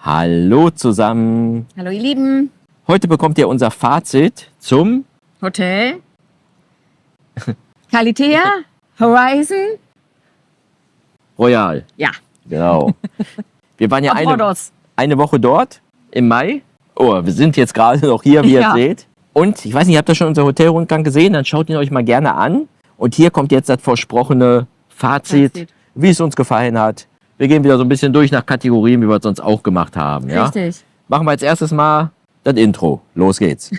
Hallo zusammen. Hallo ihr Lieben. Heute bekommt ihr unser Fazit zum Hotel Kalitea Horizon. Royal. Ja. Genau. Wir waren ja Auf Rhodos. eine Woche dort im Mai. Oh, wir sind jetzt gerade noch hier, wie ihr seht. Und ich weiß nicht, habt ihr schon unser Hotelrundgang gesehen? Dann schaut ihn euch mal gerne an. Und hier kommt jetzt das versprochene Fazit, wie es uns gefallen hat. Wir gehen wieder so ein bisschen durch nach Kategorien, wie wir es sonst auch gemacht haben. Ja? Richtig. Machen wir als erstes mal das Intro. Los geht's.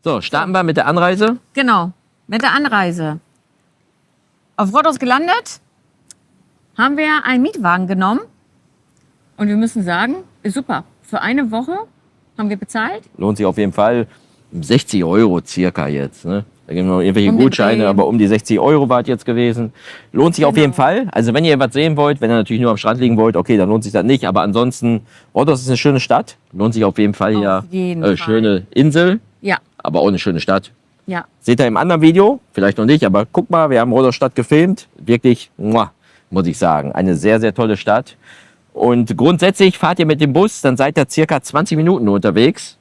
So, starten wir mit der Anreise. Genau. Mit der Anreise. Auf Rhodos gelandet, haben wir einen Mietwagen genommen. Und wir müssen sagen, ist super. Für eine Woche haben wir bezahlt. Lohnt sich auf jeden Fall. 60 € circa jetzt. Ne? Da gibt es noch irgendwelche Um den Gutscheine, Dreh. aber um die 60 € war es jetzt gewesen. Lohnt sich auf jeden Fall. Also wenn ihr was sehen wollt, wenn ihr natürlich nur am Strand liegen wollt, okay, dann lohnt sich das nicht. Aber ansonsten, Rhodos ist eine schöne Stadt. Lohnt sich auf jeden Fall hier. Auf jeden Fall. Schöne Insel, Ja. aber auch eine schöne Stadt. Ja. Seht ihr im anderen Video, vielleicht noch nicht, aber guck mal, wir haben Rhodos Stadt gefilmt. Wirklich, muss ich sagen, eine sehr, sehr tolle Stadt. Und grundsätzlich fahrt ihr mit dem Bus, dann seid ihr circa 20 Minuten unterwegs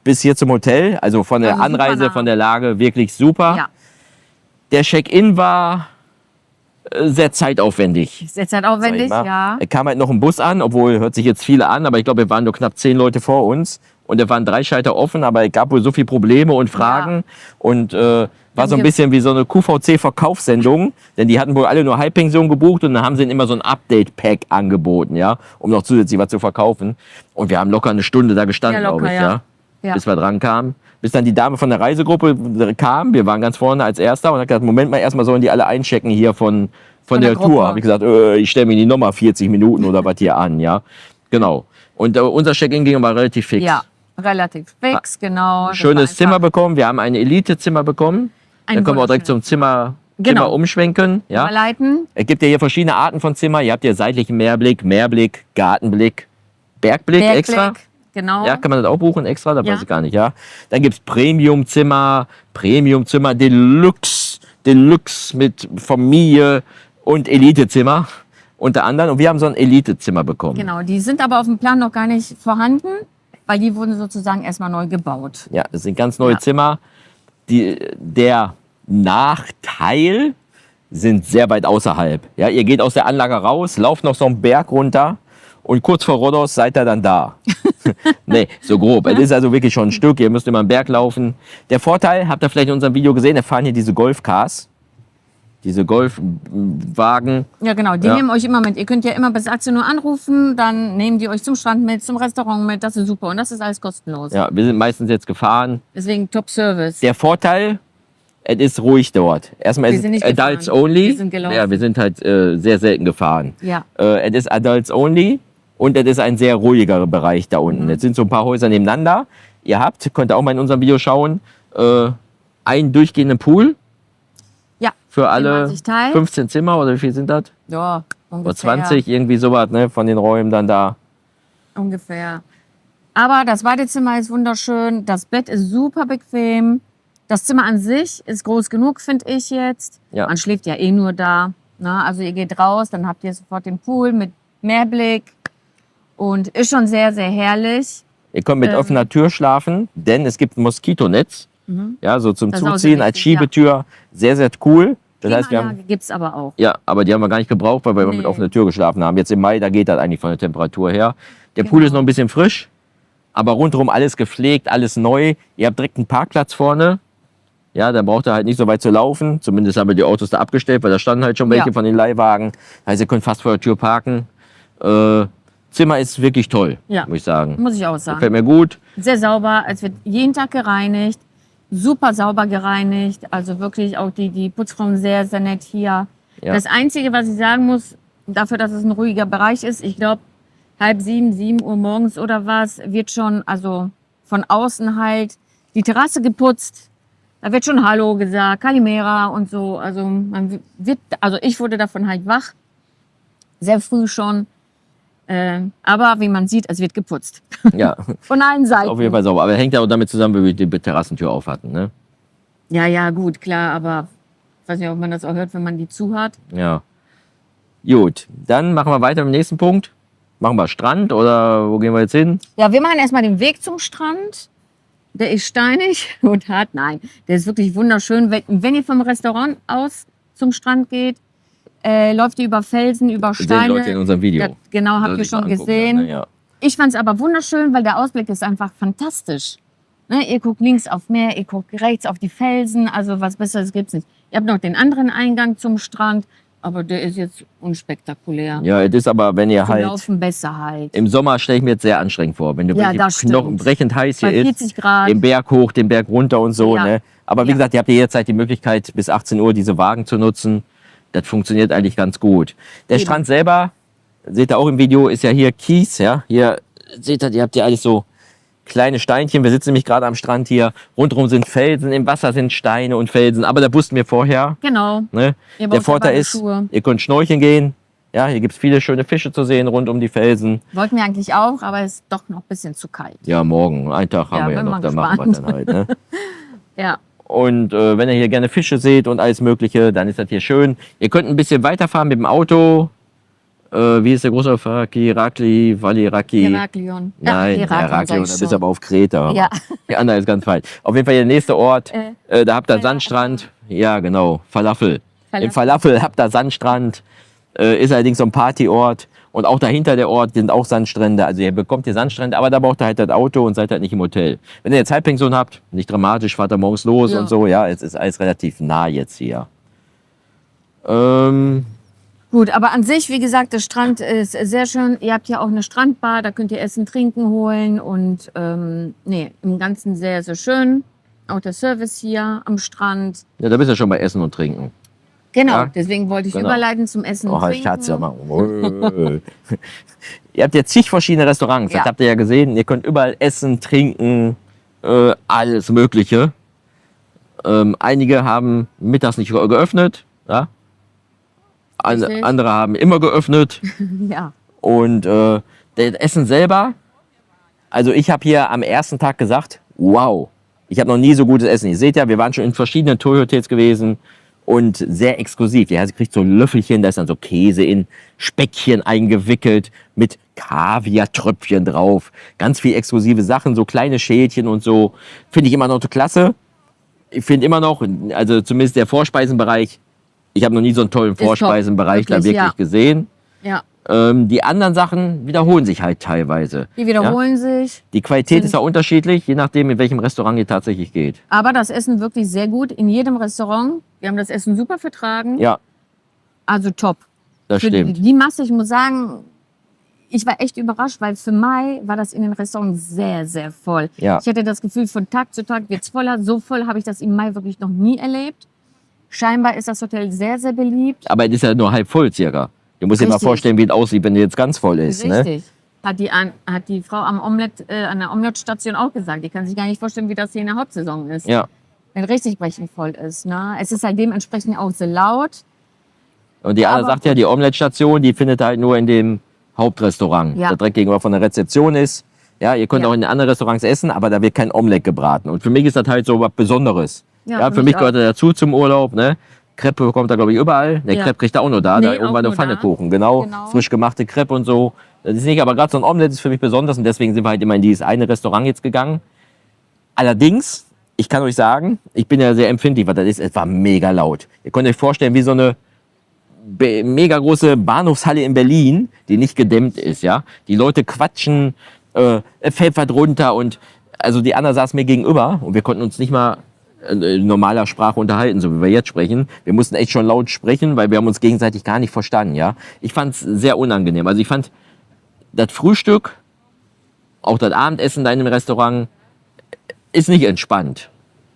bis hier zum Hotel. Also von der Also super Anreise, nah. von der Lage wirklich super. Ja. Der Check-in war sehr zeitaufwendig. Ist jetzt halt aufwendig, Sag ich mal. ja. Er kam halt noch ein Bus an, obwohl hört sich jetzt viele an, aber ich glaube, wir waren nur knapp 10 Leute vor uns. Und da waren 3 Schalter offen, aber es gab wohl so viele Probleme und Fragen. Und war so ein bisschen wie so eine QVC-Verkaufssendung, denn die hatten wohl alle nur Halbpension gebucht und dann haben sie ihnen immer so ein Update-Pack angeboten, ja, um noch zusätzlich was zu verkaufen. Und wir haben locker eine Stunde da gestanden, Ja, locker, glaube ich, ja. Ja. bis wir dran kamen. Bis dann die Dame von der Reisegruppe kam, wir waren ganz vorne als Erster und hat gesagt, Moment mal, erstmal sollen die alle einchecken hier von der Gruppe. Tour. Habe ich gesagt, ich stelle mir die nochmal 40 Minuten oder was hier an, ja. Genau. Und unser Check-in ging aber relativ fix. Ja, relativ fix, genau. Das Schönes war Zimmer einfach bekommen. Wir haben ein Elite-Zimmer bekommen. ein Dann können wir auch direkt zum wunderschönes Zimmer Genau. umschwenken. Ja. Überleiten. Es gibt ja hier verschiedene Arten von Zimmer. Ihr habt hier seitlichen Meerblick, Gartenblick, Bergblick extra. Genau. Ja, kann man das auch buchen extra? Da Ja. weiß ich gar nicht, ja. Dann gibt es Premium-Zimmer, Deluxe mit Familie und Elite-Zimmer unter anderem. Und wir haben so ein Elite-Zimmer bekommen. Genau, die sind aber auf dem Plan noch gar nicht vorhanden, weil die wurden sozusagen erstmal neu gebaut. Ja, das sind ganz neue Ja. Zimmer. Der Nachteil sind sehr weit außerhalb. Ja, ihr geht aus der Anlage raus, lauft noch so einen Berg runter und kurz vor Rhodos seid ihr dann da. Nee, so grob. Es ist also wirklich schon ein Stück. Ihr müsst immer einen Berg laufen. Der Vorteil, habt ihr vielleicht in unserem Video gesehen, da fahren hier diese Golfcars. Diese Golfwagen. Ja, genau, die Ja. nehmen euch immer mit. Ihr könnt ja immer bis 18 Uhr anrufen, dann nehmen die euch zum Strand mit, zum Restaurant mit. Das ist super und das ist alles kostenlos. Ja, wir sind meistens jetzt gefahren. Deswegen Top-Service. Der Vorteil, es ist ruhig dort. Erstmal Wir ist sind es nicht Adults gefahren. only. Wir sind gelaufen. Ja, wir sind halt sehr selten gefahren. Ja. Es ist Adults only und es ist ein sehr ruhiger Bereich da unten. Es sind so ein paar Häuser nebeneinander. Könnt ihr auch mal in unserem Video schauen, einen durchgehenden Pool Ja. für Den man alle sich teilt. 15 Zimmer oder wie viel sind das? Ja, ungefähr. Oder 20, irgendwie sowas, ne, von den Räumen dann da. Ungefähr. Aber das Badezimmer ist wunderschön. Das Bett ist super bequem. Das Zimmer an sich ist groß genug, finde ich jetzt. Ja. Man schläft ja eh nur da. Ne? Also ihr geht raus, dann habt ihr sofort den Pool mit Meerblick. Und ist schon sehr, sehr herrlich. Ihr könnt mit offener Tür schlafen, denn es gibt ein Moskitonetz. Ja, so zum Das ist auch sehr Zuziehen als wichtig, Schiebetür. Sehr, sehr cool. Das heißt, wir haben, Klimaanlage gibt es aber auch. ja, aber die haben wir gar nicht gebraucht, weil wir immer mit Nee. offener Tür geschlafen haben. Jetzt im Mai, da geht das eigentlich von der Temperatur her. Der Pool Genau. ist noch ein bisschen frisch, aber rundherum alles gepflegt, alles neu. Ihr habt direkt einen Parkplatz vorne. Ja, da braucht ihr halt nicht so weit zu laufen. Zumindest haben wir die Autos da abgestellt, weil da standen halt schon welche Ja. von den Leihwagen. Das heißt, ihr könnt fast vor der Tür parken. Zimmer ist wirklich toll, Ja. muss ich sagen. Muss ich auch sagen. Gefällt mir gut. Sehr sauber. Es wird jeden Tag gereinigt. Super sauber gereinigt. Also wirklich auch die Putzfrauen sehr, sehr nett hier. Ja. Das Einzige, was ich sagen muss, dafür, dass es ein ruhiger Bereich ist, ich glaube, 6:30, 7 Uhr morgens oder was, wird schon, also von außen halt, die Terrasse geputzt. Da wird schon Hallo gesagt, Kalimera und so. Also ich wurde davon halt wach. Sehr früh schon. Aber wie man sieht, es wird geputzt. Ja, Von allen Seiten. auf jeden Fall sauber. Aber hängt ja auch damit zusammen, wie wir die Terrassentür auf hatten. Ne? Ja, gut, klar, aber ich weiß nicht, ob man das auch hört, wenn man die zu hat. Ja. Gut, dann machen wir weiter mit dem nächsten Punkt. Machen wir Strand oder wo gehen wir jetzt hin? Ja, wir machen erstmal den Weg zum Strand. Der ist steinig und hart. Nein, der ist wirklich wunderschön. Wenn ihr vom Restaurant aus zum Strand geht, läuft ihr über Felsen, über Sehen Steine. Leute in unserem Video. Ja, genau, habt ihr schon gesehen. Dann, ja. Ich fand es aber wunderschön, weil der Ausblick ist einfach fantastisch. Ne, ihr guckt links auf Meer, ihr guckt rechts auf die Felsen. Also was Besseres gibt's nicht. Ihr habt noch den anderen Eingang zum Strand, aber der ist jetzt unspektakulär. Ja, es ist aber, wenn ihr Zum halt Laufen besser halt. im Sommer stelle ich mir jetzt sehr anstrengend vor, wenn du Ja, wirklich das stimmt. knochenbrechend heiß hier Bei ist, 40 Grad. den Berg hoch, den Berg runter und so. Ja. Ne? Aber wie Ja. gesagt, ihr habt ja jederzeit die Möglichkeit, bis 18 Uhr diese Wagen zu nutzen. Das funktioniert eigentlich ganz gut. Der Eben. Strand selber, seht ihr auch im Video, ist ja hier Kies. Ja? Hier seht ihr habt ja alles so kleine Steinchen. Wir sitzen nämlich gerade am Strand hier. Rundherum sind Felsen, im Wasser sind Steine und Felsen. Aber da wussten wir vorher. Genau. Ne? Ihr Der braucht Vorteil aber ist, Schuhe. ihr könnt schnorcheln gehen. Ja, hier gibt es viele schöne Fische zu sehen rund um die Felsen. Wollten wir eigentlich auch, aber es ist doch noch ein bisschen zu kalt. Ja, morgen, einen Tag haben Ja, wir ja bin noch, mal dann machen wir gespannt. dann halt. Ne? Ja, Und wenn ihr hier gerne Fische seht und alles Mögliche, dann ist das hier schön. Ihr könnt ein bisschen weiterfahren mit dem Auto. Wie ist der große Ort? Herakli, Valiraki? Heraklion. Nein, Heraklion, sag Heraklion, ich da schon. bist du aber auf Kreta. Ja. Der andere ist ganz falsch. Auf jeden Fall der nächste Ort, da habt ihr Falafel. Sandstrand. Ja, genau, Falafel. Falafel. Im Falafel habt ihr Sandstrand. Ist allerdings so ein Partyort. Und auch dahinter der Ort sind auch Sandstrände. Also ihr bekommt hier Sandstrände, aber da braucht ihr halt das Auto und seid halt nicht im Hotel. Wenn ihr jetzt Halbpension habt, nicht dramatisch, fahrt ihr morgens los Ja. und so. Ja, es ist alles relativ nah jetzt hier. Gut, aber an sich, wie gesagt, der Strand ist sehr schön. Ihr habt ja auch eine Strandbar, da könnt ihr Essen, Trinken holen und nee, im Ganzen sehr, sehr schön. Auch der Service hier am Strand. Ja, da bist du ja schon bei Essen und Trinken. Genau, Ja, deswegen wollte ich genau. überleiten zum Essen und Oh, Trinken. Schatz, ja mal. Ihr habt ja zig verschiedene Restaurants, Ja. das habt ihr ja gesehen. Ihr könnt überall essen, trinken, alles Mögliche. Einige haben mittags nicht geöffnet. Ja? Richtig. Andere haben immer geöffnet. Ja, Und das Essen selber, also ich habe hier am ersten Tag gesagt, wow, ich habe noch nie so gutes Essen. Ihr seht ja, wir waren schon in verschiedenen Toy-Hotels gewesen und sehr exklusiv. Ja, sie kriegt so ein Löffelchen, da ist dann so Käse in Speckchen eingewickelt mit Kaviartröpfchen drauf. Ganz viel exklusive Sachen, so kleine Schälchen und so. Finde ich immer noch klasse. Ich finde immer noch, also zumindest der Vorspeisenbereich, ich habe noch nie so einen tollen top, Vorspeisenbereich da wirklich, wirklich ja. gesehen. ja. Die anderen Sachen wiederholen sich halt teilweise. Die wiederholen sich. Die Qualität ist ja unterschiedlich, je nachdem, in welchem Restaurant ihr tatsächlich geht. Aber das Essen wirklich sehr gut in jedem Restaurant. Wir haben das Essen super vertragen. Ja, Also top. das Für stimmt. die Masse, ich muss sagen, ich war echt überrascht, weil für Mai war das in den Restaurants sehr, sehr voll. Ja. Ich hatte das Gefühl, von Tag zu Tag wird es voller. So voll habe ich das im Mai wirklich noch nie erlebt. Scheinbar ist das Hotel sehr, sehr beliebt. Aber es ist ja nur halb voll circa. Du musst dir mal Richtig. vorstellen, wie es aussieht, wenn es jetzt ganz voll ist. Ne? Richtig. Hat die Frau an der Omelette-Station auch gesagt. Die kann sich gar nicht vorstellen, wie das hier in der Hauptsaison ist. Ja. Wenn richtig brechend voll ist. Ne? Es ist halt dementsprechend auch so laut. Und die Anna Aber sagt ja, die Omelette-Station, die findet halt nur in dem Hauptrestaurant, Ja. das direkt gegenüber von der Rezeption ist. Ja, ihr könnt Ja. auch in den anderen Restaurants essen, aber da wird kein Omelette gebraten. Und für mich ist das halt so was Besonderes. Ja, für mich gehört das dazu zum Urlaub. Ne? Crepe bekommt er, glaube ich, überall. Der Ja. Crepe kriegt er auch nur da. Nee, Da auch irgendwann nur eine Pfannekuchen. Genau. Genau. Frisch gemachte Crepe und so. Das ist nicht, aber gerade so ein Omelette ist für mich besonders. Und deswegen sind wir halt immer in dieses eine Restaurant jetzt gegangen. Allerdings, ich kann euch sagen, ich bin ja sehr empfindlich, was das ist. Es war mega laut. Ihr könnt euch vorstellen, wie so eine mega große Bahnhofshalle in Berlin, die nicht gedämmt ist, ja. Die Leute quatschen, fällt was runter und also die Anna saß mir gegenüber und wir konnten uns nicht mal in normaler Sprache unterhalten, so wie wir jetzt sprechen. Wir mussten echt schon laut sprechen, weil wir haben uns gegenseitig gar nicht verstanden, ja. Ich fand es sehr unangenehm. Also ich fand das Frühstück, auch das Abendessen da in dem Restaurant, ist nicht entspannt.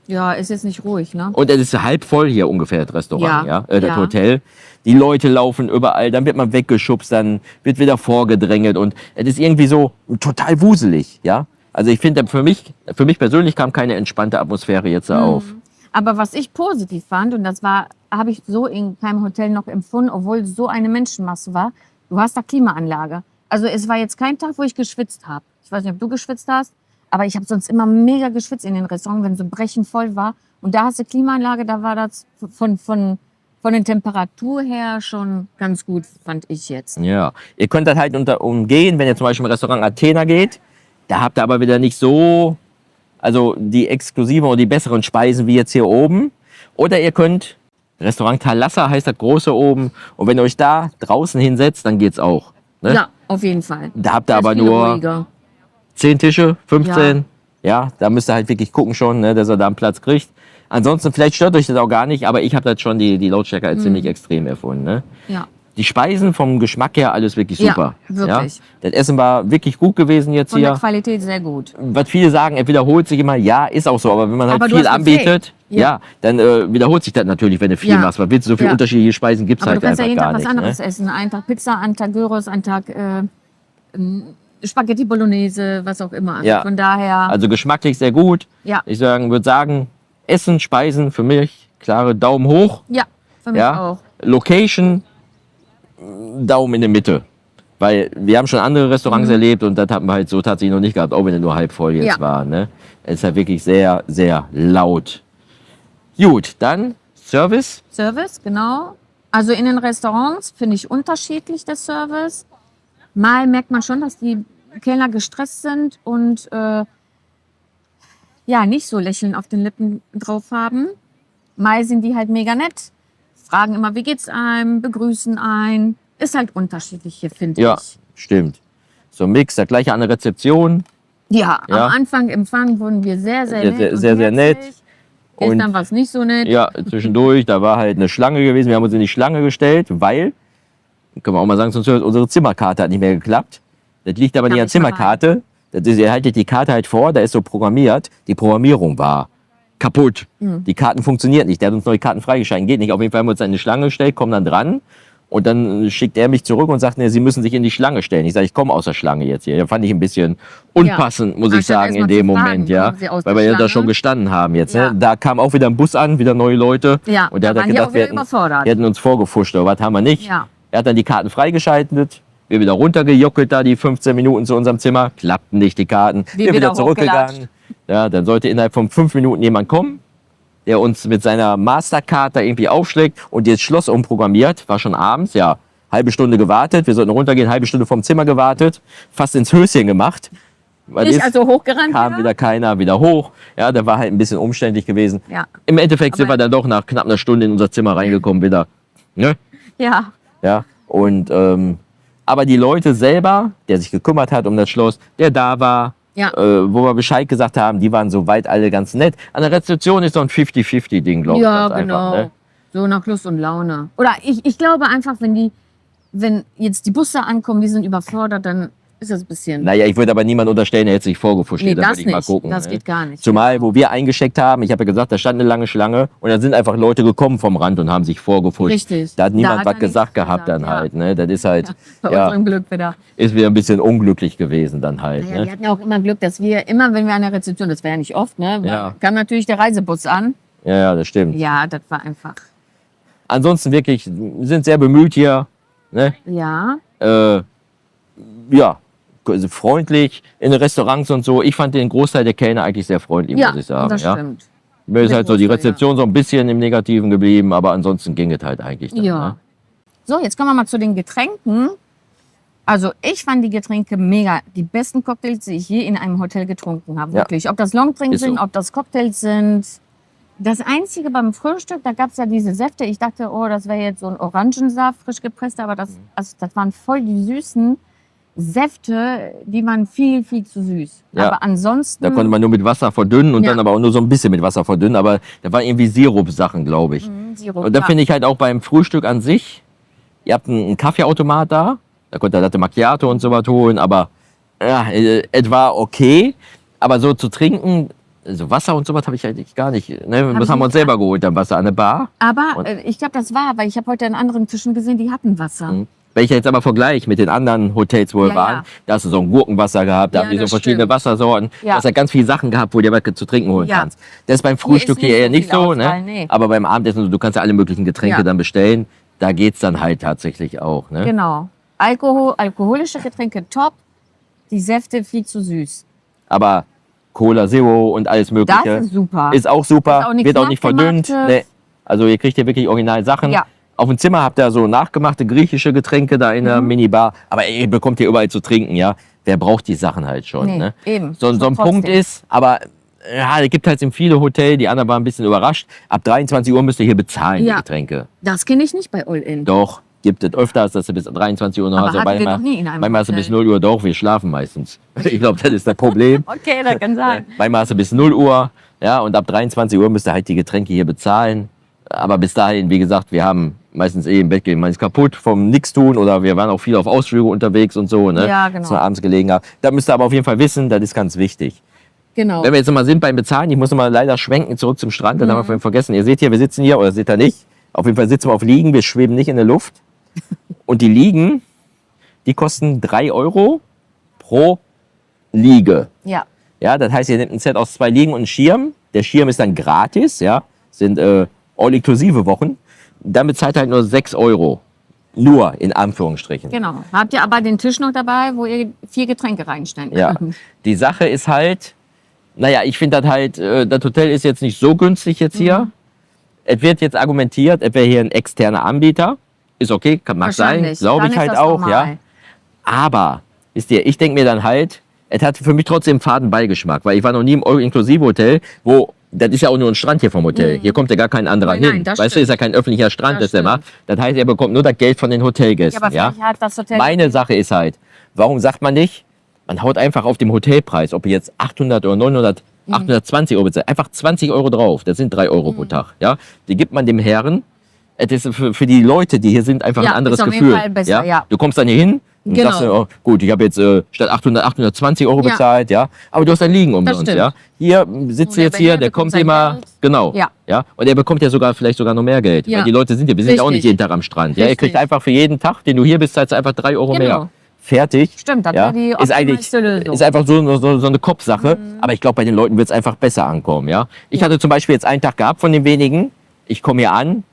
Ja, ist jetzt nicht ruhig, ne? Und es ist halb voll hier ungefähr, das Restaurant, Ja, das ja. Hotel. Die Leute laufen überall, dann wird man weggeschubst, dann wird wieder vorgedrängelt und es ist irgendwie so total wuselig, ja. Also ich finde, für mich persönlich kam keine entspannte Atmosphäre jetzt da auf. Aber was ich positiv fand, und das habe ich so in keinem Hotel noch empfunden, obwohl so eine Menschenmasse war, du hast da Klimaanlage. Also es war jetzt kein Tag, wo ich geschwitzt habe. Ich weiß nicht, ob du geschwitzt hast, aber ich habe sonst immer mega geschwitzt in den Restaurants, wenn so brechend voll war. Und da hast du Klimaanlage, da war das von der Temperatur her schon ganz gut, fand ich jetzt. Ja, ihr könnt das halt umgehen, wenn ihr zum Beispiel im Restaurant Athena geht. Da habt ihr aber wieder nicht so, also die exklusiven oder die besseren Speisen wie jetzt hier oben. Oder ihr könnt, Restaurant Thalassa heißt das große oben. Und wenn ihr euch da draußen hinsetzt, dann geht's auch. Ne? Ja, auf jeden Fall. Da habt ihr Das ist aber viel nur ruhiger. 10 Tische, 15. Ja, da müsst ihr halt wirklich gucken schon, ne, dass ihr da einen Platz kriegt. Ansonsten, vielleicht stört euch das auch gar nicht, aber ich habe das schon die Lautstärke als ziemlich extrem erfunden. Ne? Ja. Die Speisen vom Geschmack her, alles wirklich Ja, super. wirklich. Ja? Das Essen war wirklich gut gewesen jetzt Von der hier. Qualität sehr gut. Was viele sagen, er wiederholt sich immer. Ja, ist auch so. Aber wenn man halt Aber du viel hast Buffet. anbietet, Ja. dann wiederholt sich das natürlich, wenn du viel Ja. machst. Weil willst du so viele Ja. unterschiedliche Speisen gibt es Aber halt du kannst ja einfach jeden gar Tag was nicht. anderes Ne? essen. Einen Tag Pizza, einen Tag Gyros, einen Tag Spaghetti Bolognese, was auch immer. Also Ja. von daher, Also geschmacklich sehr gut. ja, Ich würde sagen, Essen, Speisen für mich, klare Daumen hoch. ja, für mich Ja. auch. Location, Daumen in der Mitte. Weil wir haben schon andere Restaurants erlebt und das haben wir halt so tatsächlich noch nicht gehabt, auch wenn er nur halb voll jetzt Ja. war. Ne? Es ist halt wirklich sehr, sehr laut. Gut, dann Service. Service, genau. Also in den Restaurants finde ich unterschiedlich der Service. Mal merkt man schon, dass die Kellner gestresst sind und ja, nicht so Lächeln auf den Lippen drauf haben. Mal sind die halt mega nett, fragen immer, wie geht's einem, begrüßen einen. Ist halt unterschiedlich hier, finde Ja, ich. stimmt. So ein Mix, der gleiche an der Rezeption. Ja, Ja. am Anfang empfangen wurden wir sehr, sehr Sehr, nett. sehr, und sehr, sehr nett. herzlich. Gestern war es nicht so nett. Ja, zwischendurch, da war halt eine Schlange gewesen. Wir haben uns in die Schlange gestellt, weil, können wir auch mal sagen, sonst unsere Zimmerkarte hat nicht mehr geklappt. Das liegt aber nicht an ich mal Zimmerkarte. Das ist, ihr haltet die Karte halt vor, da ist so programmiert. Die Programmierung war kaputt. Die Karten funktionieren nicht. Der hat uns neue Karten freigeschaltet. Geht nicht. Auf jeden Fall haben wir uns in die Schlange gestellt, kommen dann dran. Und dann schickt er mich zurück und sagt, nee, Sie müssen sich in die Schlange stellen. Ich sage, ich komme aus der Schlange jetzt hier. Das fand ich ein bisschen unpassend, muss ich Anstatt sagen, in erst mal dem zu fragen, Moment. Ja, kommen Sie aus weil der wir ja da Schlange? schon gestanden haben jetzt. Ja. Ne? Da kam auch wieder ein Bus an, wieder neue Leute. Ja, und der hat da halt waren die gedacht, auch wieder überfordert. wir hätten uns vorgefuscht, aber was haben wir nicht. Ja. Er hat dann die Karten freigeschaltet. Wir wieder runtergejockelt da, die 15 Minuten zu unserem Zimmer. Klappten nicht die Karten. Wir Wir wieder wieder zurückgegangen. Ja, dann sollte innerhalb von 5 Minuten jemand kommen, der uns mit seiner Mastercard da irgendwie aufschlägt und jetzt Schloss umprogrammiert. War schon abends, ja. Halbe Stunde gewartet. Wir sollten runtergehen, halbe Stunde vom Zimmer gewartet. Fast ins Höschen gemacht. Weil Ich jetzt also hochgerannt kam wieder keiner, wieder hoch. Ja, da war halt ein bisschen umständlich gewesen. Ja. Im Endeffekt sind Aber- wir dann doch nach knapp einer Stunde in unser Zimmer reingekommen wieder. Ne? Ja, Ja, und aber die Leute selber, der sich gekümmert hat um das Schloss, der da war, Ja. wo wir Bescheid gesagt haben, die waren soweit alle ganz nett. An der Rezeption ist so ein 50-50-Ding, glaube ich. ja, ganz genau. Einfach, ne? So nach Lust und Laune. Oder ich glaube einfach, wenn jetzt die Busse ankommen, die sind überfordert, dann ist das ein bisschen. Naja, ich würde aber niemand unterstellen, er hätte sich vorgefuscht. Nee, Da das würde ich mal nicht. gucken. Das ne? geht gar nicht. Zumal, wo wir eingecheckt haben, ich habe ja gesagt, da stand eine lange Schlange und dann sind einfach Leute gekommen vom Rand und haben sich vorgefuscht. Richtig. Da hat Da niemand hat was er gesagt nichts gehabt gesagt, dann ja. halt. Ne? Das ist halt, Bei ja, unserem Glück wieder. ist wieder ein bisschen unglücklich gewesen dann halt. Naja, Ne? wir hatten ja auch immer Glück, dass wir immer, wenn wir an der Rezeption, das war ja nicht oft, ne, Ja. kam natürlich der Reisebus an. Ja, das stimmt. Ja, das war einfach. Ansonsten wirklich, sind sehr bemüht hier. Ne? Ja, Ja, also freundlich in den Restaurants und so. Ich fand den Großteil der Kellner eigentlich sehr freundlich, ja, muss ich sagen. das Ja. stimmt. Mir ist Der halt so die Großteil, Rezeption so ein bisschen im Negativen geblieben, aber ansonsten ging es halt eigentlich. Dann, Ja. Ne? So, jetzt kommen wir mal zu den Getränken. Also ich fand die Getränke mega. Die besten Cocktails, die ich je in einem Hotel getrunken habe. Ja. Wirklich. Ob das Longdrinks Ist so. sind, ob das Cocktails sind. Das Einzige beim Frühstück, da gab es ja diese Säfte. Ich dachte, oh, das wäre jetzt so ein Orangensaft, frisch gepresst. Aber das waren voll die süßen Säfte. Die waren viel, viel zu süß. Ja. Aber ansonsten... Da konnte man nur mit Wasser verdünnen und Ja. dann aber auch nur so ein bisschen mit Wasser verdünnen. Aber da war irgendwie Sirup-Sachen, glaube ich. Sirup, Und da ja. finde ich halt auch beim Frühstück an sich, ihr habt einen Kaffeeautomat da könnt ihr Latte Macchiato und sowas holen, aber ja, es war okay. Aber so zu trinken, so Wasser und sowas habe ich eigentlich gar nicht. Ne? Das ich haben wir uns nicht. selber geholt, dann Wasser an der Bar. Aber Und- ich glaube, das war, weil ich habe heute an anderen Tischen gesehen, die hatten Wasser. Mhm. Wenn ich jetzt aber vergleiche mit den anderen Hotels, wo wir Ja, waren, ja. da hast du so ein Gurkenwasser gehabt, da Ja, haben die so das verschiedene stimmt. Wassersorten. Ja. Du hast ja ganz viele Sachen gehabt, wo du dir was zu trinken holen Ja. kannst. Das ist beim Frühstück nicht hier eher so nicht viel so, Auswahl, ne? nee. Aber beim Abendessen, du kannst ja alle möglichen Getränke Ja. dann bestellen. Da geht's dann halt tatsächlich auch. Ne? Genau. Alkoholische Getränke top, die Säfte viel zu süß. Aber Cola Zero und alles Mögliche. Das ist super. Ist auch super, Ist auch nichts wird auch nicht verdünnt. Nachgemachtes. Nee. Also ihr kriegt hier wirklich original Sachen. Ja. Auf dem Zimmer habt ihr so nachgemachte griechische Getränke da in der Minibar. Aber ihr bekommt hier überall zu trinken, ja. Wer braucht die Sachen halt schon? Nee, Ne? eben. So ein Trotzdem. Punkt ist, aber ja, es gibt halt in viele Hotels, die anderen waren ein bisschen überrascht. Ab 23 Uhr müsst ihr hier bezahlen, Ja. die Getränke. Das kenne ich nicht bei All-In. Doch, gibt es öfters, dass du bis 23 Uhr noch Aber hast. hatten wir Manchmal, noch nie in einem manchmal hast du bis Hotel. 0 Uhr, doch, wir schlafen meistens. Ich glaube, das ist das Problem. Okay, das kann sein. Manchmal hast du bis 0 Uhr, ja, und ab 23 Uhr müsst ihr halt die Getränke hier bezahlen. Aber bis dahin, wie gesagt, wir haben meistens im Bett gehen, meistens kaputt vom Nix-Tun oder wir waren auch viel auf Ausflüge unterwegs und so, ne? Ja, genau. Dass wir abends gelegen haben. Da müsst ihr aber auf jeden Fall wissen, das ist ganz wichtig. Genau. Wenn wir jetzt nochmal sind beim Bezahlen, ich muss nochmal leider schwenken zurück zum Strand, das haben wir Mhm. vorhin vergessen. Ihr seht hier, wir sitzen hier, oder seht ihr nicht? Auf jeden Fall sitzen wir auf Liegen, wir schweben nicht in der Luft. Und die Liegen, die kosten 3 Euro pro Liege. Ja. Ja, das heißt, ihr nehmt ein Set aus 2 Liegen und einen Schirm. Der Schirm ist dann gratis, ja, sind all-inklusive Wochen. Dann bezahlt ihr halt nur 6 Euro. Nur in Anführungsstrichen. Genau. Habt ihr aber den Tisch noch dabei, wo ihr 4 Getränke reinstellen Ja. könnt? Die Sache ist halt, naja, ich finde das halt, das Hotel ist jetzt nicht so günstig jetzt hier. Es wird jetzt argumentiert, es wäre hier ein externer Anbieter. Ist okay, mag sein, Wahrscheinlich. glaube Dann ich ist halt das auch, ja. normal. Aber, wisst ihr, ich denke mir dann halt, es hat für mich trotzdem einen faden Beigeschmack, weil ich war noch nie im All-Inklusive-Hotel, wo, das ist ja auch nur ein Strand hier vom Hotel. Hier kommt ja gar kein anderer Nein, nein, hin. das Weißt du, ist ja stimmt. kein öffentlicher Strand, Das das der macht. stimmt. Das heißt, er bekommt nur das Geld von den Ja, Hotelgästen. aber Ja, vielleicht hat das Hotel... Meine Sache ist halt, warum sagt man nicht, man haut einfach auf dem Hotelpreis, ob ihr jetzt 800 oder 900, 820 Euro bezahlt, einfach 20 Euro drauf. Das sind 3 Euro pro Tag. Ja? Die gibt man dem Herren. Es ist für die Leute, die hier sind, einfach Ja, ein anderes ist auf jeden Gefühl. Fall besser, ja. Du kommst dann hier hin und Genau. sagst, oh, gut, ich habe jetzt statt 800, 820 Euro Ja. bezahlt, ja, aber du hast ein Liegen umsonst. stimmt. Ja? Hier sitzt Und du jetzt der hier, Herr der bekommt kommt sein immer, Geld. genau, Ja. und er bekommt ja vielleicht sogar noch mehr Geld, Ja. weil die Leute sind ja, wir sind ja auch nicht Richtig. jeden Tag am Strand. Ja? Ihr kriegt Richtig. einfach für jeden Tag, den du hier bist, zahlst du einfach 3 Euro Genau. mehr. Fertig. Stimmt, das Ja, wäre die ist eigentlich optimalste Lösung. ist einfach so eine Kopfsache. Aber ich glaube, bei den Leuten wird es einfach besser ankommen. Ja? Ich Ja. hatte zum Beispiel jetzt einen Tag gehabt von den wenigen. Ich komme hier an,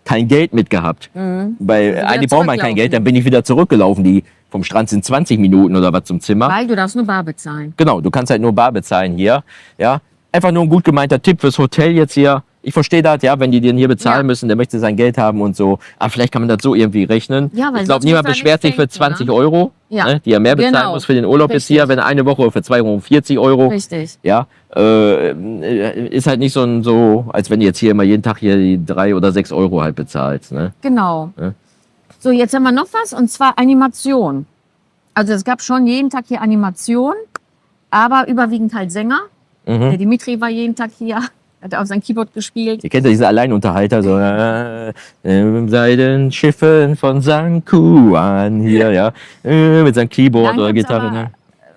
kein Geld mitgehabt. Weil eigentlich braucht man kein Geld, dann bin ich wieder zurückgelaufen. Die vom Strand sind 20 Minuten oder was zum Zimmer. Weil du darfst nur bar bezahlen. Genau, du kannst halt nur bar bezahlen hier. Ja? Einfach nur ein gut gemeinter Tipp fürs Hotel jetzt hier. Ich verstehe das, ja, wenn die den hier bezahlen Ja. müssen, der möchte sein Geld haben und so. Aber vielleicht kann man das so irgendwie rechnen. Ja, weil ich glaube, sonst niemand muss er beschwert sich nichts für denken, 20 oder? Euro, Ja. ne, die er mehr bezahlen Genau. muss für den Urlaub jetzt Richtig. hier, wenn er eine Woche für 240 Euro. Richtig. Ja, ist halt nicht so, als wenn du jetzt hier immer jeden Tag hier die 3 oder 6 Euro halt bezahlst. Ne? Genau. Ja. So, jetzt haben wir noch was, und zwar Animation. Also es gab schon jeden Tag hier Animation, aber überwiegend halt Sänger. Der Dimitri war jeden Tag hier, hat auf sein Keyboard gespielt. Ihr kennt ja diese Alleinunterhalter, so Seidenschiffen von St. Kuan hier, ja, mit seinem Keyboard Dann oder gibt's Gitarre. aber Ne?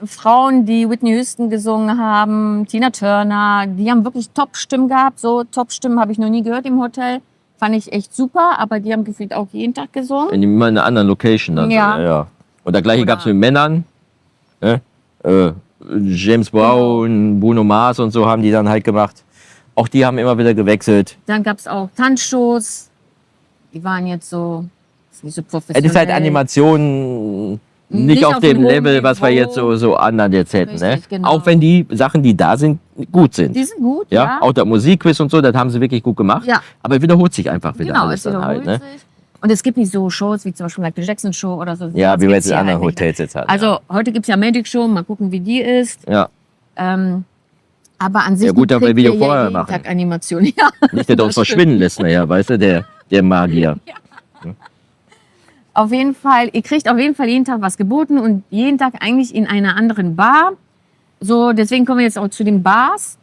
Frauen, die Whitney Houston gesungen haben, Tina Turner, die haben wirklich Top-Stimmen gehabt. So Top-Stimmen habe ich noch nie gehört im Hotel. Fand ich echt super, aber die haben gefühlt auch jeden Tag gesungen. Immer in einer anderen Location dann. Ja. Ja. Und das gleiche Oder- gab es mit Männern. Ne? James Brown, Bruno Mars und so haben die dann halt gemacht. Auch die haben immer wieder gewechselt. Dann gab es auch Tanzshows. Die waren jetzt so, nicht so Es professionell. ist halt Animation nicht auf dem hohen Level, was wir Niveau. jetzt so anderen jetzt hätten. Ne? Richtig, genau. Auch wenn die Sachen, die da sind, gut sind. Die sind gut, Ja? ja. Auch der Musikquiz und so, das haben sie wirklich gut gemacht. Ja. Aber es wiederholt sich einfach wieder Genau, alles es dann wiederholt halt. Ne? sich. Und es gibt nicht so Shows wie zum Beispiel Michael Jackson Show oder so. Ja, Das wie wir gibt's jetzt in hier anderen halt nicht. Hotels jetzt hatten. Also heute gibt es ja Magic Show, mal gucken, wie die ist. ja. Aber an sich Ja, gut, dass wir kriegt Video ihr vorher jeden machen. Tag Animation. Ja. Nicht, dass er uns verschwinden lässt, naja, weißt du, der Magier. Auf jeden Fall, ihr kriegt auf jeden Fall jeden Tag was geboten und jeden Tag eigentlich in einer anderen Bar. So, deswegen kommen wir jetzt auch zu den Bars.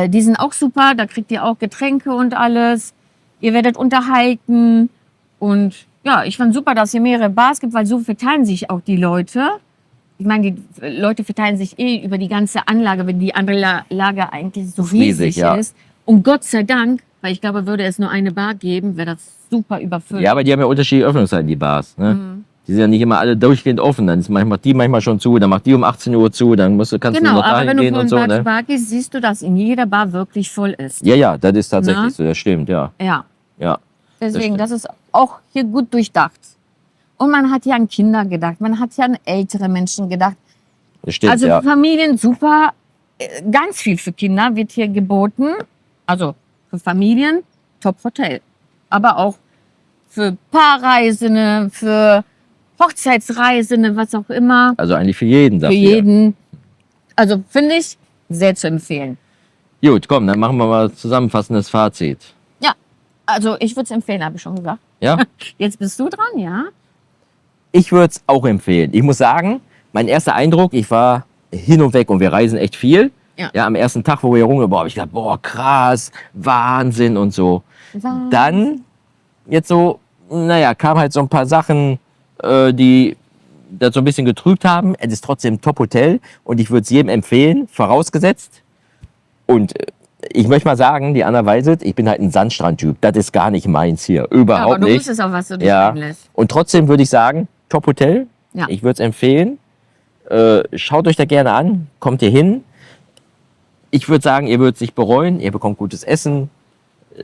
Die sind auch super, da kriegt ihr auch Getränke und alles. Ihr werdet unterhalten und ja, ich fand super, dass hier mehrere Bars gibt, weil so verteilen sich auch die Leute. Ich meine, die Leute verteilen sich über die ganze Anlage, wenn die andere Lage eigentlich so riesig ja. ist. Und Gott sei Dank, weil ich glaube, würde es nur eine Bar geben, wäre das super überfüllt. Ja, aber die haben ja unterschiedliche Öffnungszeiten, die Bars. Ne? Die sind ja nicht immer alle durchgehend offen. Dann macht die manchmal schon zu, dann macht die um 18 Uhr zu, dann kannst du Genau, noch aber dahin wenn du gehen von und so. Bar zu Ne? Bar gehst, siehst du, dass in jeder Bar wirklich voll ist. Ja, das ist tatsächlich Na? so, das stimmt, ja. Ja, Ja, deswegen, stimmt. das ist auch hier gut durchdacht. Und man hat ja an Kinder gedacht, man hat ja an ältere Menschen gedacht. das stimmt, Also ja. Familien super, ganz viel für Kinder wird hier geboten. Also für Familien, Top-Hotel. Aber auch für Paarreisende, für Hochzeitsreisende, was auch immer. Also eigentlich für jeden. Für sagt ihr. jeden. Also finde ich sehr zu empfehlen. Gut, komm, dann machen wir mal zusammenfassendes Fazit. Ja, also ich würde es empfehlen, habe ich schon gesagt. Ja? Jetzt bist du dran, ja? Ich würde es auch empfehlen. Ich muss sagen, mein erster Eindruck, ich war hin und weg und wir reisen echt viel. Ja. Ja, am ersten Tag, wo wir rumgekommen sind, habe ich gedacht, boah, krass, Wahnsinn und so. Dann, jetzt so, naja, kamen halt so ein paar Sachen, die das so ein bisschen getrübt haben. Es ist trotzdem ein Top-Hotel und ich würde es jedem empfehlen, vorausgesetzt. Und ich möchte mal sagen, die Anna Weiset, ich bin halt ein Sandstrand-Typ. Das ist gar nicht meins hier. Überhaupt aber du nicht. wusstest auch, was du dich Ja. einlässt. Und trotzdem würde ich sagen, Top-Hotel. Ja. Ich würde es empfehlen. Schaut euch da gerne an. Kommt hier hin. Ich würde sagen, ihr würdet es nicht bereuen. Ihr bekommt gutes Essen,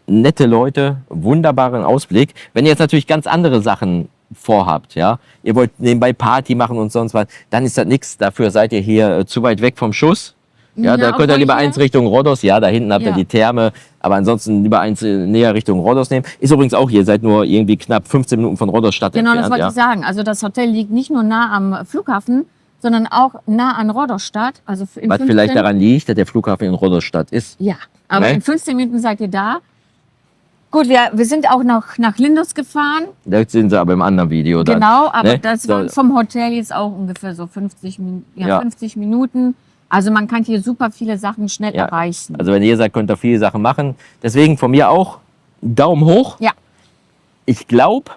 nette Leute, wunderbaren Ausblick. Wenn ihr jetzt natürlich ganz andere Sachen vorhabt, ja, ihr wollt nebenbei Party machen und sonst was, dann ist das nichts. Dafür seid ihr hier zu weit weg vom Schuss. Ja, da könnt ihr obwohl lieber hier- eins Richtung Rhodos. Ja, da hinten habt ihr Ja. die Therme. Aber ansonsten lieber eins näher Richtung Rhodos nehmen. Ist übrigens auch hier, seid nur irgendwie knapp 15 Minuten von Rhodos Stadt Genau, das entfernt. wollte Ja. ich sagen. Also das Hotel liegt nicht nur nah am Flughafen, sondern auch nah an Rhodos-Stadt. Also in Was 15 vielleicht daran liegt, dass der Flughafen in Rhodos Stadt ist. Ja, aber Ne? in 15 Minuten seid ihr da. Gut, wir sind auch noch nach Lindus gefahren. Da sind sie aber im anderen Video dann. Genau, aber ne? das So. waren vom Hotel jetzt auch ungefähr so 50 Minuten. Also man kann hier super viele Sachen schnell Ja. erreichen. Also wenn ihr seid, könnt ihr viele Sachen machen. Deswegen von mir auch Daumen hoch. Ja. Ich glaube,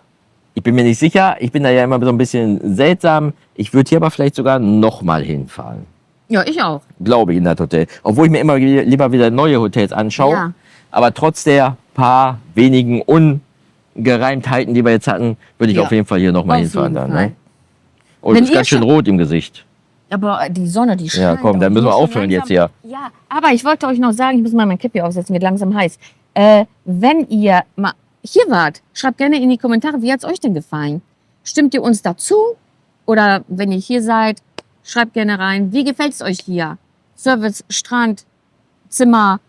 ich bin mir nicht sicher, ich bin da ja immer so ein bisschen seltsam. Ich würde hier aber vielleicht sogar nochmal hinfahren. Ja, ich auch. Glaube ich in das Hotel. Obwohl ich mir immer lieber wieder neue Hotels anschaue. Ja. Aber trotz der paar wenigen Ungereimtheiten, die wir jetzt hatten, würde ich Ja. auf jeden Fall hier nochmal Auf hinfahren. jeden Dann, Fall. ne? Oh, Wenn das ist ihr ganz schön schon- rot im Gesicht. Aber die Sonne, die scheint. Ja, komm, auch. dann müssen wir Ich muss aufhören langsam- jetzt hier. Ja, aber ich wollte euch noch sagen, ich muss mal mein Käppi aufsetzen, wird langsam heiß. Wenn ihr mal hier wart, schreibt gerne in die Kommentare, wie hat es euch denn gefallen? Stimmt ihr uns dazu? Oder wenn ihr hier seid, schreibt gerne rein, wie gefällt es euch hier? Service, Strand, Zimmer,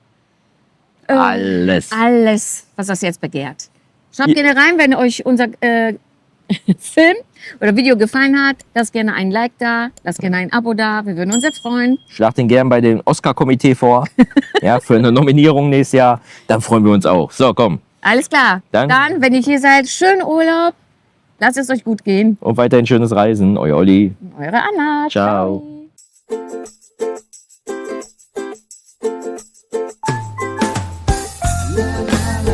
Alles. alles, was das jetzt begehrt. Schreibt gerne rein, wenn euch unser Film oder Video gefallen hat. Lasst gerne ein Like da, lasst gerne ein Abo da. Wir würden uns jetzt freuen. Schlag den gern bei dem Oscar-Komitee vor. Ja, für eine Nominierung nächstes Jahr. Dann freuen wir uns auch. So, komm. Alles klar. Dann- Dann, wenn ihr hier seid, schönen Urlaub. Lasst es euch gut gehen. Und weiterhin schönes Reisen. Euer Olli. Eure Anna. Ciao. Ciao.